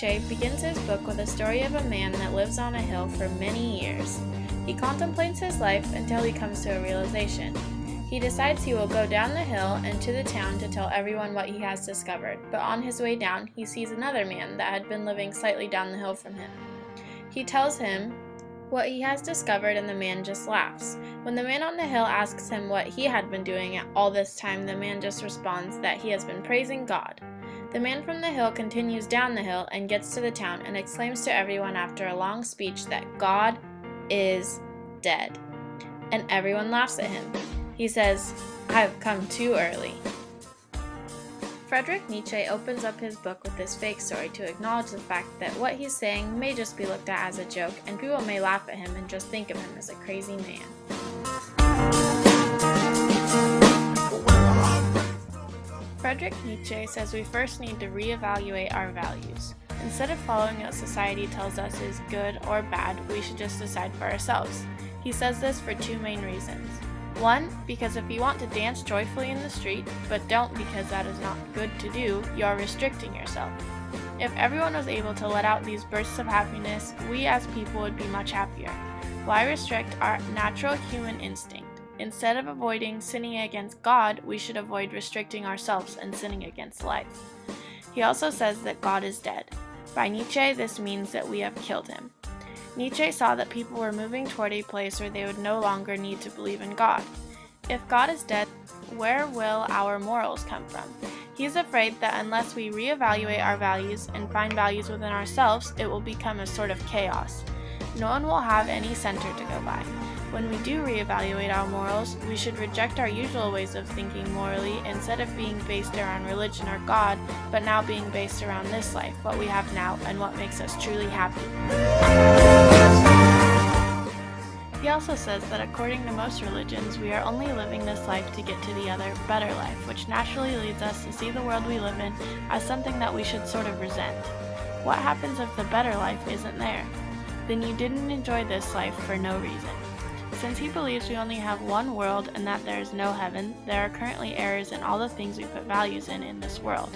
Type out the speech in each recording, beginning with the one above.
Nietzsche begins his book with a story of a man that lives on a hill for many years. He contemplates his life until he comes to a realization. He decides he will go down the hill and to the town to tell everyone what he has discovered, but on his way down, he sees another man that had been living slightly down the hill from him. He tells him what he has discovered, and the man just laughs. When the man on the hill asks him what he had been doing all this time, the man just responds that he has been praising God. The man from the hill continues down the hill and gets to the town and exclaims to everyone after a long speech that God is dead. And everyone laughs at him. He says, "I've come too early." Fredreich Nietzsche opens up his book with this fake story to acknowledge the fact that what he's saying may just be looked at as a joke, and people may laugh at him and just think of him as a crazy man. Fredreich Nietzsche says we first need to reevaluate our values. Instead of following what society tells us is good or bad, we should just decide for ourselves. He says this for two main reasons. One, because if you want to dance joyfully in the street, but don't because that is not good to do, you are restricting yourself. If everyone was able to let out these bursts of happiness, we as people would be much happier. Why restrict our natural human instinct? Instead of avoiding sinning against God, we should avoid restricting ourselves and sinning against life. He also says that God is dead. By Nietzsche, this means that we have killed him. Nietzsche saw that people were moving toward a place where they would no longer need to believe in God. If God is dead, where will our morals come from? He is afraid that unless we reevaluate our values and find values within ourselves, it will become a sort of chaos. No one will have any center to go by. When we do reevaluate our morals, we should reject our usual ways of thinking morally instead of being based around religion or God, but now being based around this life, what we have now, and what makes us truly happy. He also says that according to most religions, we are only living this life to get to the other, better life, which naturally leads us to see the world we live in as something that we should sort of resent. What happens if the better life isn't there? Then you didn't enjoy this life for no reason. Since he believes we only have one world and that there is no heaven, there are currently errors in all the things we put values in this world.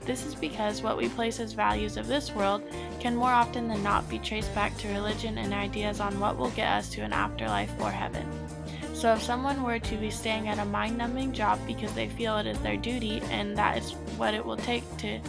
This is because what we place as values of this world can more often than not be traced back to religion and ideas on what will get us to an afterlife or heaven. So if someone were to be staying at a mind-numbing job because they feel it is their duty and that is what it will take to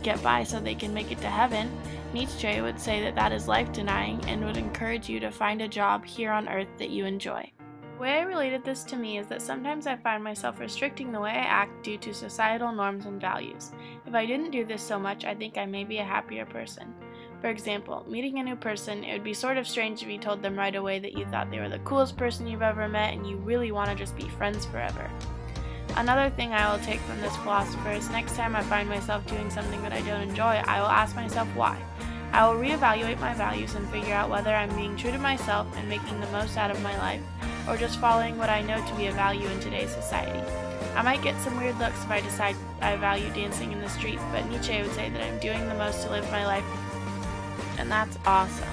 get by so they can make it to heaven, Nietzsche would say that that is life-denying and would encourage you to find a job here on earth that you enjoy. The way I related this to me is that sometimes I find myself restricting the way I act due to societal norms and values. If I didn't do this so much, I think I may be a happier person. For example, meeting a new person, it would be sort of strange if you told them right away that you thought they were the coolest person you've ever met and you really want to just be friends forever. Another thing I will take from this philosopher is next time I find myself doing something that I don't enjoy, I will ask myself why. I will reevaluate my values and figure out whether I'm being true to myself and making the most out of my life, or just following what I know to be a value in today's society. I might get some weird looks if I decide I value dancing in the street, but Nietzsche would say that I'm doing the most to live my life, and that's awesome.